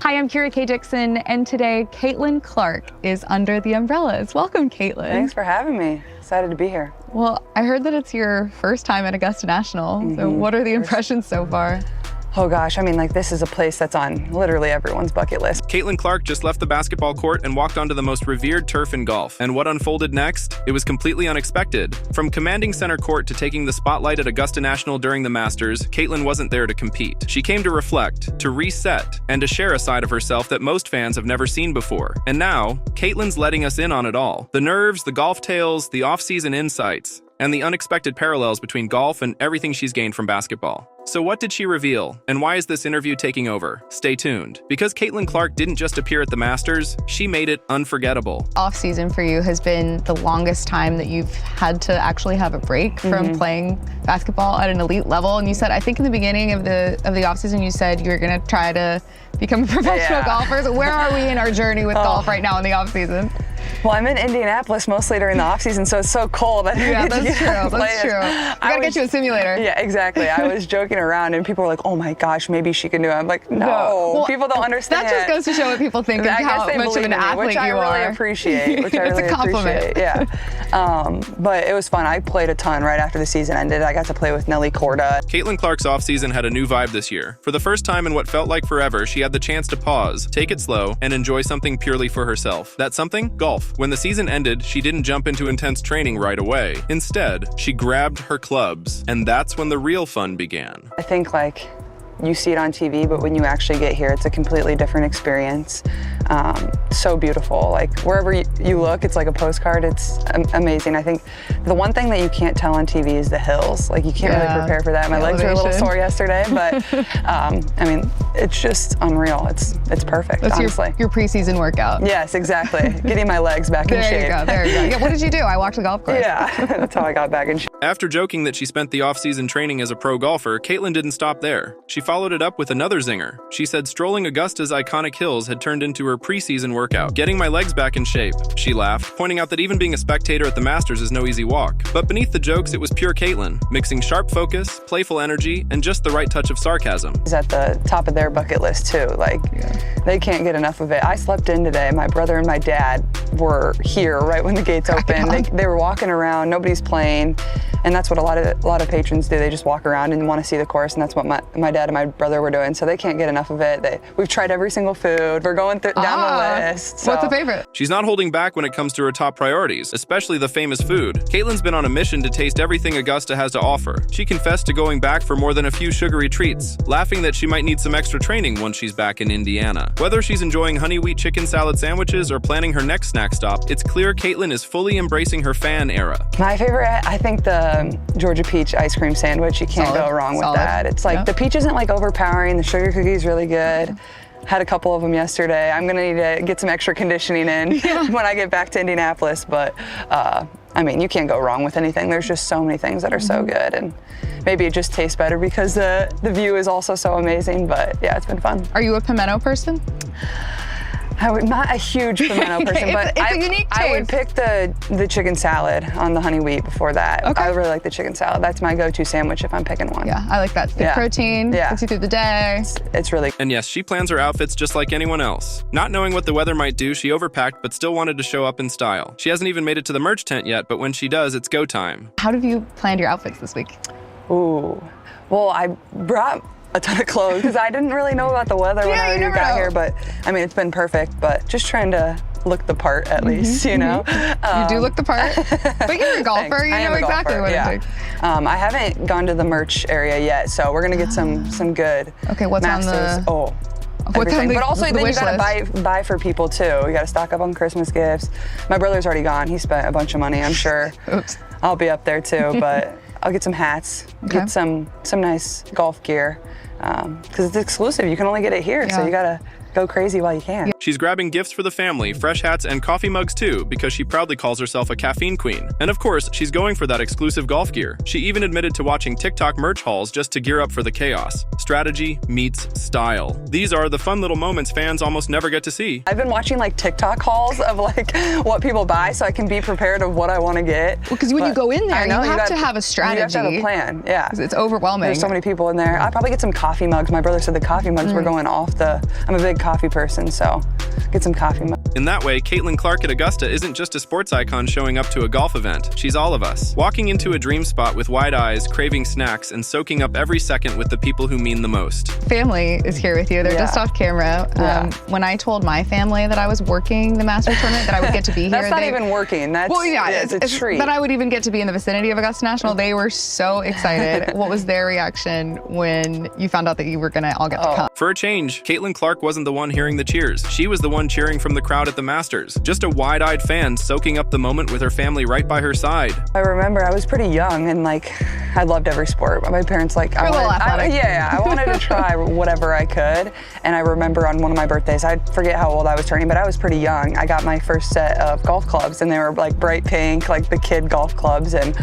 Hi, I'm Kira K. Dixon, and today Catlin Clark is under the umbrellas. Welcome, Catlin. Thanks for having me. Excited to be here. Well, I heard that it's your first time at Augusta National. So what are the impressions so far? Oh gosh, I mean, like, this is a place that's on literally everyone's bucket list. Catlin Clark just left the basketball court and walked onto the most revered turf in golf. And what unfolded next? It was completely unexpected. From commanding center court to taking the spotlight at Augusta National during the Masters, Catlin wasn't there to compete. She came to reflect, to reset, and to share a side of herself that most fans have never seen before. And now, Catlin's letting us in on it all. The nerves, the golf tales, the off-season insights, and the unexpected parallels between golf and everything she's gained from basketball. So what did she reveal, and why is this interview taking over? Stay tuned. Because Catlin Clark didn't just appear at the Masters, she made it unforgettable. Off-season for you has been the longest time that you've had to actually have a break from playing basketball at an elite level. And you said, I think in the beginning of the off-season, you said you were gonna try to become a professional golfer. So where are we in our journey with golf right now in the off-season? Well, I'm in Indianapolis mostly during the off-season, so it's so cold. Yeah, that's true. That's true. We gotta get you a simulator. Yeah, exactly. I was joking around, and people were like, "Oh my gosh, maybe she can do it." I'm like, "No, well, people don't understand." That just goes to show what people think of how much of an athlete you are. Which I really appreciate. Which I really it's a compliment. appreciate. Yeah. But it was fun. I played a ton right after the season ended. I got to play with Nelly Korda. Catlin Clark's offseason had a new vibe this year. For the first time in what felt like forever, she had the chance to pause, take it slow, and enjoy something purely for herself. That something? Golf. When the season ended, she didn't jump into intense training right away. Instead, she grabbed her clubs, and that's when the real fun began. I think, like, you see it on TV, but when you actually get here, it's a completely different experience. So beautiful. Like, wherever you look, it's like a postcard. It's amazing. I think the one thing that you can't tell on TV is the hills. Like, you can't really prepare for that. My legs were a little sore yesterday, but I mean, it's just unreal. It's perfect, That's honestly. your preseason workout. Yes, exactly. Getting my legs back in shape. There you go, there you go. Yeah, what did you do? I walked the golf course. Yeah, that's how I got back in shape. After joking that she spent the off-season training as a pro golfer, Catlin didn't stop there. She followed it up with another zinger. She said strolling Augusta's iconic hills had turned into her preseason workout. Getting my legs back in shape, she laughed, pointing out that even being a spectator at the Masters is no easy walk. But beneath the jokes, it was pure Catlin, mixing sharp focus, playful energy, and just the right touch of sarcasm. It's at the top of their bucket list too. Like, they can't get enough of it. I slept in today. My brother and my dad were here right when the gates opened. They were walking around, nobody's playing, and that's what a lot of patrons do. They just walk around and want to see the course, and that's what my dad and my brother were doing. So they can't get enough of it. We've tried every single food. We're going down the list. So. What's the favorite? She's not holding back when it comes to her top priorities, especially the famous food. Catlin's been on a mission to taste everything Augusta has to offer. She confessed to going back for more than a few sugary treats, laughing that she might need some extra training once she's back in Indiana. Whether she's enjoying honey wheat chicken salad sandwiches or planning her next snack stop, it's clear Catlin is fully embracing her fan era. My favorite, I think the Georgia peach ice cream sandwich. You can't go wrong with that. It's like the peach isn't like overpowering. The sugar cookie's really good. Had a couple of them yesterday. I'm gonna need to get some extra conditioning in when I get back to Indianapolis, but I mean, you can't go wrong with anything. There's just so many things that are so good, and maybe it just tastes better because the view is also so amazing, but yeah, it's been fun. Are you a pimento person? Not a huge pimento person, but it's a unique taste. I would pick the chicken salad on the honey wheat before that. Okay. I really like the chicken salad. That's my go-to sandwich if I'm picking one. Yeah, I like that. The protein, gets you through the day. It's really And yes, she plans her outfits just like anyone else. Not knowing what the weather might do, she overpacked but still wanted to show up in style. She hasn't even made it to the merch tent yet, but when she does, it's go time. How have you planned your outfits this week? Ooh, well, I brought a ton of clothes because I didn't really know about the weather when I got here, but I mean, it's been perfect, but just trying to look the part at least, you know? You do look the part, but you're a golfer, you know exactly what it takes. I haven't gone to the merch area yet, so we're gonna get some good what's Masters. on the... Everything. But also, then you gotta list? buy for people too. You gotta stock up on Christmas gifts. My brother's already gone. He spent a bunch of money, I'm sure. Oops. I'll be up there too, but I'll get some hats, get some nice golf gear, because it's exclusive. You can only get it here, so you gotta go crazy while you can. She's grabbing gifts for the family, fresh hats, and coffee mugs too, because she proudly calls herself a caffeine queen. And of course, she's going for that exclusive golf gear. She even admitted to watching TikTok merch hauls just to gear up for the chaos. Strategy meets style. These are the fun little moments fans almost never get to see. I've been watching like TikTok hauls of like what people buy so I can be prepared of what I want to get. Well, because when you go in there, you have to have a strategy. You have to have a plan, yeah. It's overwhelming. There's so many people in there. I'll probably get some coffee mugs. My brother said the coffee mugs were going off I'm a big coffee person, so get some coffee. In that way, Caitlin Clark at Augusta isn't just a sports icon showing up to a golf event. She's all of us. Walking into a dream spot with wide eyes, craving snacks, and soaking up every second with the people who mean the most. Family is here with you. They're just off camera. When I told my family that I was working the Masters tournament, that I would get to be here. That's not even working. That's, it's a treat. That I would even get to be in the vicinity of Augusta National. They were so excited. What was their reaction when you found out that you were gonna all get to come? For a change, Caitlin Clark wasn't the one hearing the cheers. She was the one cheering from the crowd at the Masters. Just a wide-eyed fan soaking up the moment with her family right by her side. I remember I was pretty young and like I loved every sport. My parents like I wanted to try whatever I could. And I remember on one of my birthdays, I forget how old I was turning, but I was pretty young. I got my first set of golf clubs and they were like bright pink, like the kid golf clubs. And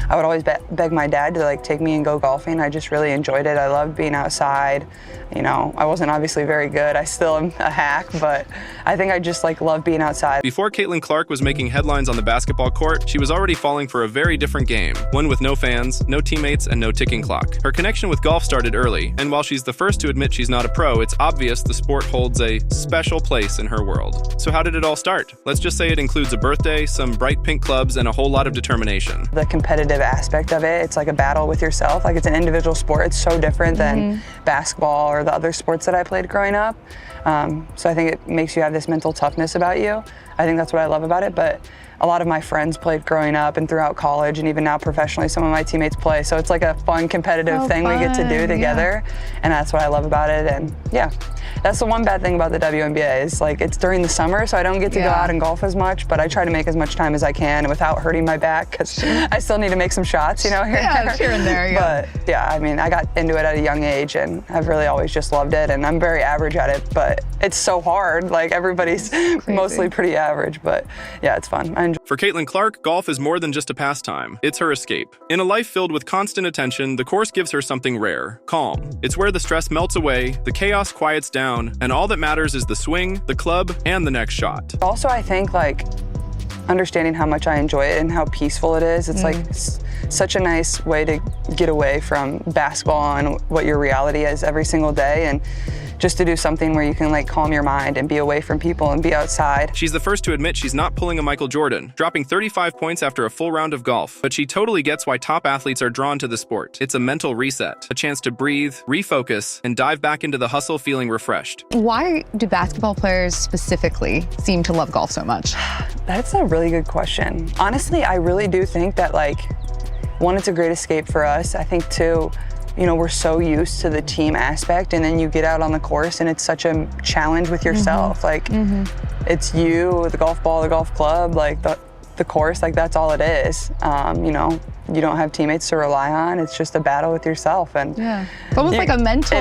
I would always beg my dad to like take me and go golfing. I just really enjoyed it. I loved being outside. You know, I wasn't obviously very good. I still am a hack, but I think I just like love being outside. Before Caitlin Clark was making headlines on the basketball court, she was already falling for a very different game. One with no fans, no teammates, and no ticking clock. Her connection with golf started early, and while she's the first to admit she's not a pro, it's obvious the sport holds a special place in her world. So how did it all start? Let's just say it includes a birthday, some bright pink clubs, and a whole lot of determination. The competitive aspect of it, it's like a battle with yourself. Like it's an individual sport. It's so different than basketball or the other sports that I played growing up. So I think it makes you have this mental toughness about you. I think that's what I love about it. But a lot of my friends played growing up and throughout college, and even now professionally, some of my teammates play. So it's like a fun, competitive thing we get to do together. And that's what I love about it. And yeah, that's the one bad thing about the WNBA is like it's during the summer, so I don't get to go out and golf as much, but I try to make as much time as I can without hurting my back because I still need to make some shots, you know, here and there. But yeah, I mean, I got into it at a young age and I've really always just loved it, and I'm very average at it, but it's so hard. Like everybody's mostly pretty average, but yeah, it's fun. I enjoy. For Caitlin Clark, golf is more than just a pastime. It's her escape. In a life filled with constant attention, the course gives her something rare: calm. It's where the stress melts away, the chaos quiets down, and all that matters is the swing, the club, and the next shot. Also, I think like understanding how much I enjoy it and how peaceful it is. It's like such a nice way to get away from basketball and what your reality is every single day, and just to do something where you can like calm your mind and be away from people and be outside. She's the first to admit she's not pulling a Michael Jordan, dropping 35 points after a full round of golf. But she totally gets why top athletes are drawn to the sport. It's a mental reset, a chance to breathe, refocus, and dive back into the hustle feeling refreshed. Why do basketball players specifically seem to love golf so much? That's a really good question. Honestly, I really do think that like, one, it's a great escape for us. I think two, you know, we're so used to the team aspect, and then you get out on the course and it's such a challenge with yourself. Like it's you, the golf ball, the golf club, like the course, like that's all it is. You know, you don't have teammates to rely on. It's just a battle with yourself. And it's almost like a mental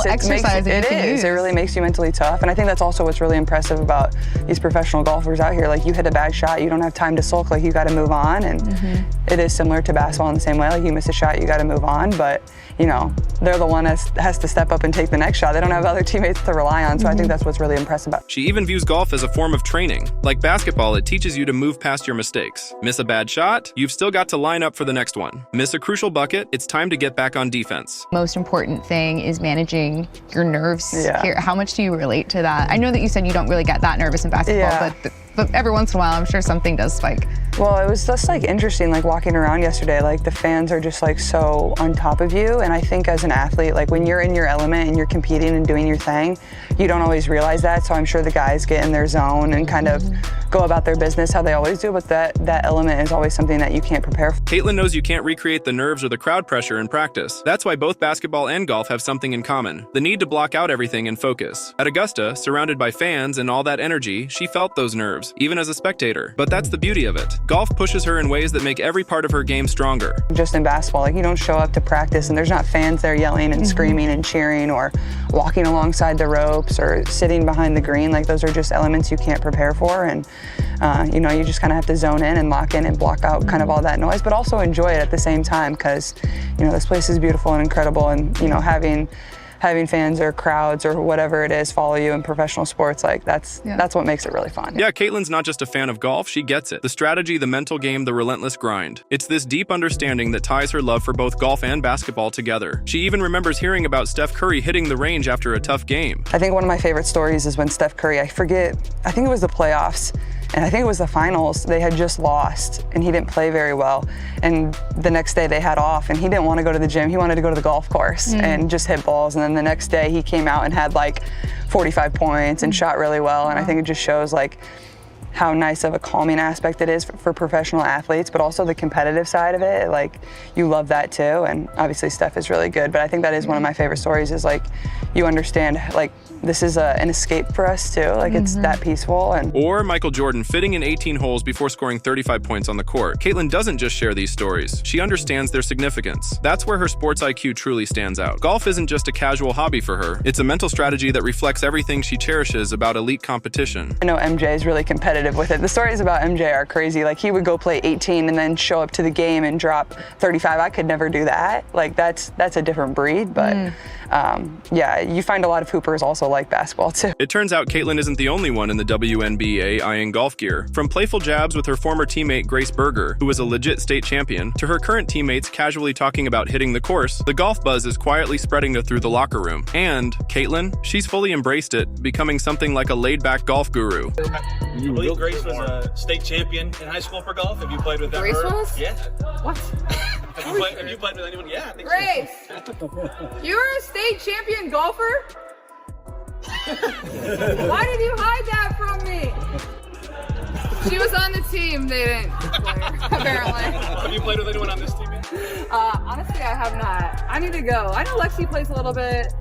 exercise. It really makes you mentally tough. And I think that's also what's really impressive about these professional golfers out here. Like you hit a bad shot, you don't have time to sulk, like you got to move on. And it is similar to basketball in the same way. Like you miss a shot, you got to move on. But you know, they're the one that has to step up and take the next shot. They don't have other teammates to rely on. So I think that's what's really impressive about it. She even views golf as a form of training. Like basketball, it teaches you to move past your mistakes. Miss a bad shot, you've still got to line up for the next one. Miss a crucial bucket, it's time to get back on defense. Most important thing is managing your nerves here. How much do you relate to that? I know that you said you don't really get that nervous in basketball, but every once in a while, I'm sure something does spike. Well, it was just like interesting, like walking around yesterday, like the fans are just like so on top of you. And I think as an athlete, like when you're in your element and you're competing and doing your thing, you don't always realize that. So I'm sure the guys get in their zone and kind of go about their business how they always do. But that element is always something that you can't prepare for. Caitlin knows you can't recreate the nerves or the crowd pressure in practice. That's why both basketball and golf have something in common: the need to block out everything and focus. At Augusta, surrounded by fans and all that energy, she felt those nerves, even as a spectator. But that's the beauty of it. Golf pushes her in ways that make every part of her game stronger. Just in basketball, like you don't show up to practice and there's not fans there yelling and screaming and cheering or walking alongside the ropes or sitting behind the green. Like those are just elements you can't prepare for. And you know, you just kind of have to zone in and lock in and block out kind of all that noise, but also enjoy it at the same time, because you know, this place is beautiful and incredible, and you know, having having fans or crowds or whatever it is follow you in professional sports, like that's what makes it really fun. Yeah, Caitlin's not just a fan of golf, she gets it. The strategy, the mental game, the relentless grind. It's this deep understanding that ties her love for both golf and basketball together. She even remembers hearing about Steph Curry hitting the range after a tough game. I think one of my favorite stories is when Steph Curry, I think it was the playoffs, and I think it was the finals, they had just lost and he didn't play very well. And the next day they had off and he didn't want to go to the gym, he wanted to go to the golf course and just hit balls. And then the next day he came out and had like 45 points and shot really well. And I think it just shows like how nice of a calming aspect it is for professional athletes, but also the competitive side of it. Like, you love that too. And obviously Steph is really good, but I think that is one of my favorite stories is like, you understand, like, this is an escape for us too. Like, it's that peaceful. Or Michael Jordan fitting in 18 holes before scoring 35 points on the court. Catlin doesn't just share these stories. She understands their significance. That's where her sports IQ truly stands out. Golf isn't just a casual hobby for her. It's a mental strategy that reflects everything she cherishes about elite competition. I know MJ is really competitive with it. The stories about MJ are crazy. Like, he would go play 18 and then show up to the game and drop 35. I could never do that. Like, that's a different breed, but yeah, you find a lot of hoopers also like basketball too. It turns out Catlin isn't the only one in the WNBA eyeing golf gear. From playful jabs with her former teammate Grace Berger, who was a legit state champion, to her current teammates casually talking about hitting the course, the golf buzz is quietly spreading through the locker room. And Catlin, she's fully embraced it, becoming something like a laid-back golf guru. You believe Grace was a state champion in high school for golf? Have you played with that? Grace was? Yeah. What? Have you played with anyone? Yeah, I think Grace, you're a state champion golfer? Why did you hide that from me? She was on the team, they didn't play, apparently. Have you played with anyone on this team yet? Honestly, I have not. I need to go. I know Lexi plays a little bit.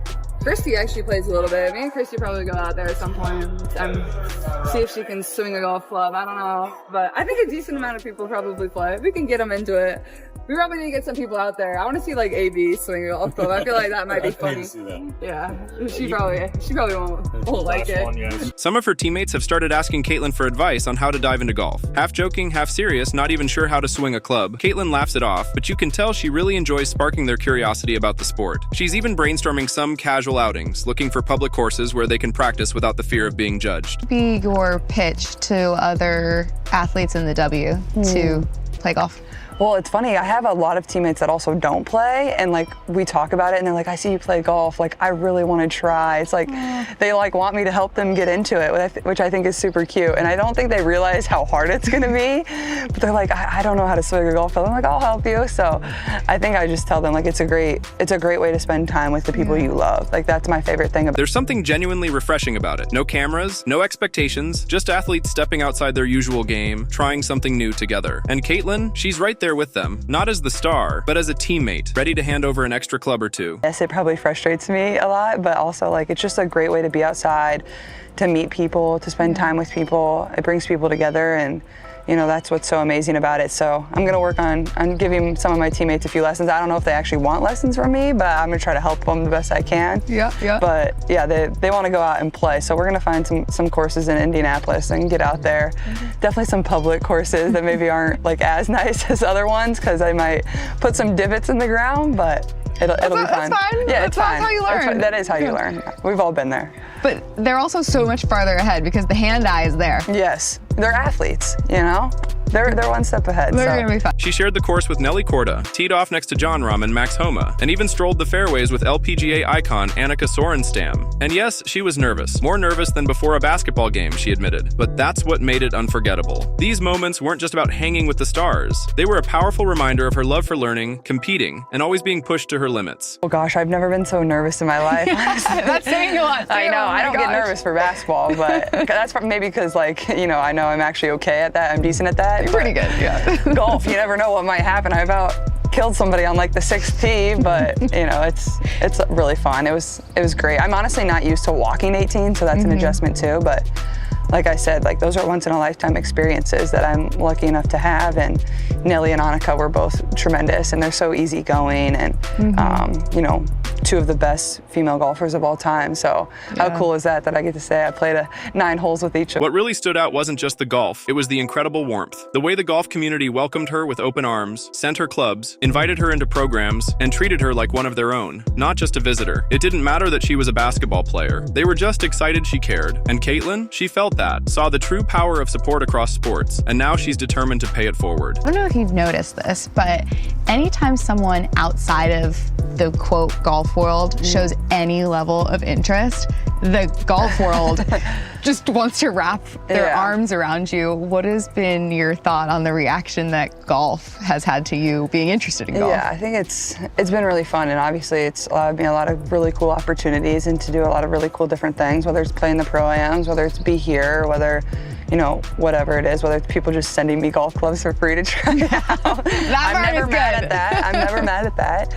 Christy actually plays a little bit. Me and Christy probably go out there at some point and see if she can swing a golf club. I don't know. But I think a decent amount of people probably play. We can get them into it. We probably need to get some people out there. I want to see like AB swing a golf club. I feel like that might be funny. Yeah, she probably won't like it. Some of her teammates have started asking Catlin for advice on how to dive into golf. Half joking, half serious, not even sure how to swing a club, Catlin laughs it off, but you can tell she really enjoys sparking their curiosity about the sport. She's even brainstorming some casual outings, looking for public courses where they can practice without the fear of being judged. Be your pitch to other athletes in the W to play golf. Well, it's funny, I have a lot of teammates that also don't play, and like, we talk about it and they're like, I see you play golf, like, I really want to try. It's like, they like want me to help them get into it, which I think is super cute. And I don't think they realize how hard it's gonna be, but they're like, I don't know how to swing a golf club. I'm like, I'll help you. So I think I just tell them, like, it's a great way to spend time with the people you love. Like, that's my favorite thing about it. There's something genuinely refreshing about it. No cameras, no expectations, just athletes stepping outside their usual game, trying something new together. And Catlin, she's right there with them, not as the star, but as a teammate, ready to hand over an extra club or two. Yes, it probably frustrates me a lot, but also like, it's just a great way to be outside, to meet people, to spend time with people. It brings people together, and you know, that's what's so amazing about it. So I'm gonna work on giving some of my teammates a few lessons. I don't know if they actually want lessons from me, but I'm gonna try to help them the best I can. Yeah. But yeah, they wanna go out and play. So we're gonna find some courses in Indianapolis and get out there. Definitely some public courses that maybe aren't like as nice as other ones, because I might put some divots in the ground, but it'll be fun. That's fine. Yeah, it's fine. That's how you learn. That is how you learn. We've all been there. But they're also so much farther ahead because the hand-eye is there. Yes, they're athletes, you know? They're one step ahead. They're gonna be fun. She shared the course with Nelly Korda, teed off next to John Rahm and Max Homa, and even strolled the fairways with LPGA icon Annika Sorenstam. And yes, she was nervous. More nervous than before a basketball game, she admitted. But that's what made it unforgettable. These moments weren't just about hanging with the stars. They were a powerful reminder of her love for learning, competing, and always being pushed to her limits. Oh gosh, I've never been so nervous in my life. That's saying a lot too. I know, oh I don't get nervous for basketball, but that's maybe because, like, you know, I know I'm actually okay at that. I'm decent at that. You're pretty good, yeah. Golf, you never know what might happen. I about killed somebody on like the 6th tee, but you know, it's really fun. It was great. I'm honestly not used to walking 18, so that's an adjustment too, but like I said, like, those are once in a lifetime experiences that I'm lucky enough to have, and Nelly and Annika were both tremendous, and they're so easygoing, and you know, two of the best female golfers of all time. So how cool is that I get to say I played 9 holes with each of them. What really stood out wasn't just the golf, it was the incredible warmth. The way the golf community welcomed her with open arms, sent her clubs, invited her into programs, and treated her like one of their own, not just a visitor. It didn't matter that she was a basketball player. They were just excited she cared. And Catlin, she felt that, saw the true power of support across sports, and now she's determined to pay it forward. I don't know if you've noticed this, but anytime someone outside of the quote golf world shows any level of interest, the golf world just wants to wrap their arms around you. What has been your thought on the reaction that golf has had to you being interested in golf? Yeah, I think it's been really fun, and obviously it's allowed me a lot of really cool opportunities and to do a lot of really cool different things, whether it's playing the Pro-Ams, whether it's be here, whether, you know, whatever it is, whether it's people just sending me golf clubs for free to try out. I'm never mad at that. I'm never mad at that.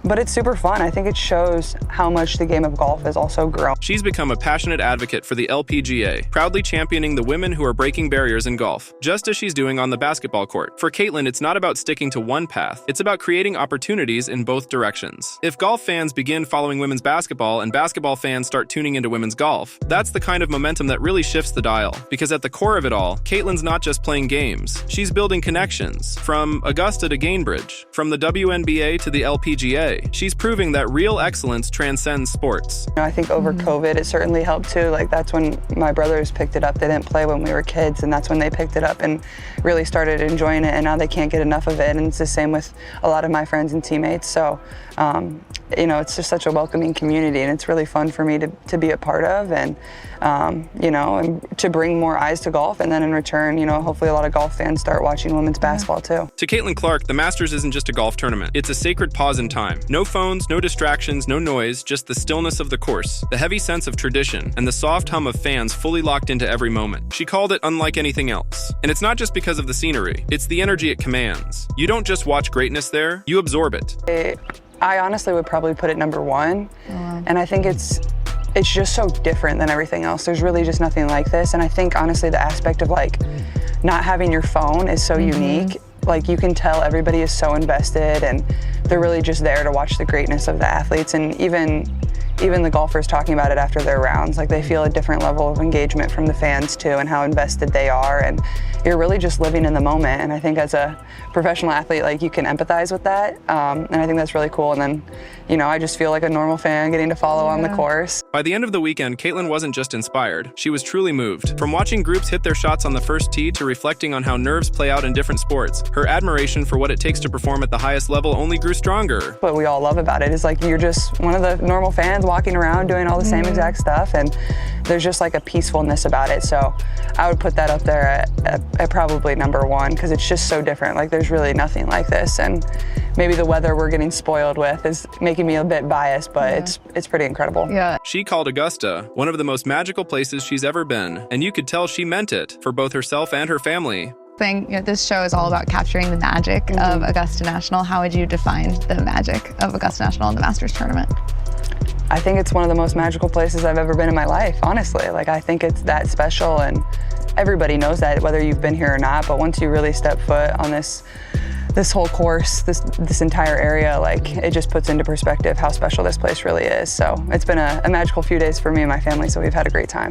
But it's super fun. I think it shows how much the game of golf has also grown. She's become a passionate advocate for the LPGA, proudly championing the women who are breaking barriers in golf, just as she's doing on the basketball court. For Catlin, it's not about sticking to one path, it's about creating opportunities in both directions. If golf fans begin following women's basketball and basketball fans start tuning into women's golf, that's the kind of momentum that really shifts the dial. Because at the core of it all, Catlin's not just playing games, she's building connections. From Augusta to Gainbridge, from the WNBA to the LPGA, she's proving that real excellence transcends sports. You know, I think over COVID, it certainly helped too. Like that's when my brothers picked it up. They didn't play when we were kids, and that's when they picked it up and really started enjoying it, and now they can't get enough of it. And it's the same with a lot of my friends and teammates. So, you know, it's just such a welcoming community, and it's really fun for me to be a part of, and you know, and to bring more eyes to golf, and then in return, you know, hopefully a lot of golf fans start watching women's basketball too. To Catlin Clark, the Masters isn't just a golf tournament. It's a sacred pause in time. No phones, no distractions, no noise, just the stillness of the course, the heavy sense of tradition, and the soft hum of fans fully locked into every moment. She called it unlike anything else. And it's not just because of the scenery, it's the energy it commands. You don't just watch greatness there, you absorb it. I honestly would probably put it number 1, and I think it's just so different than everything else. There's really just nothing like this, and I think honestly the aspect of like not having your phone is so unique. Like you can tell everybody is so invested, and they're really just there to watch the greatness of the athletes, and even the golfers talking about it after their rounds, like they feel a different level of engagement from the fans too, and how invested they are, and you're really just living in the moment. And I think as a professional athlete, like you can empathize with that, and I think that's really cool. And then, you know, I just feel like a normal fan getting to follow on the course. By the end of the weekend, Catlin wasn't just inspired, she was truly moved. From watching groups hit their shots on the first tee to reflecting on how nerves play out in different sports, her admiration for what it takes to perform at the highest level only grew stronger. What we all love about it is like you're just one of the normal fans walking around doing all the same exact stuff, and there's just like a peacefulness about it. So I would put that up there at probably number 1, because it's just so different. Like there's really nothing like this, and maybe the weather we're getting spoiled with is making me a bit biased, but it's pretty incredible. Yeah. She called Augusta one of the most magical places she's ever been, and you could tell she meant it for both herself and her family. You know, this show is all about capturing the magic of Augusta National. How would you define the magic of Augusta National in the Masters tournament? I think it's one of the most magical places I've ever been in my life, honestly. Like I think it's that special, and everybody knows that whether you've been here or not, but once you really step foot on this whole course, this entire area, like it just puts into perspective how special this place really is. So it's been a magical few days for me and my family, so we've had a great time.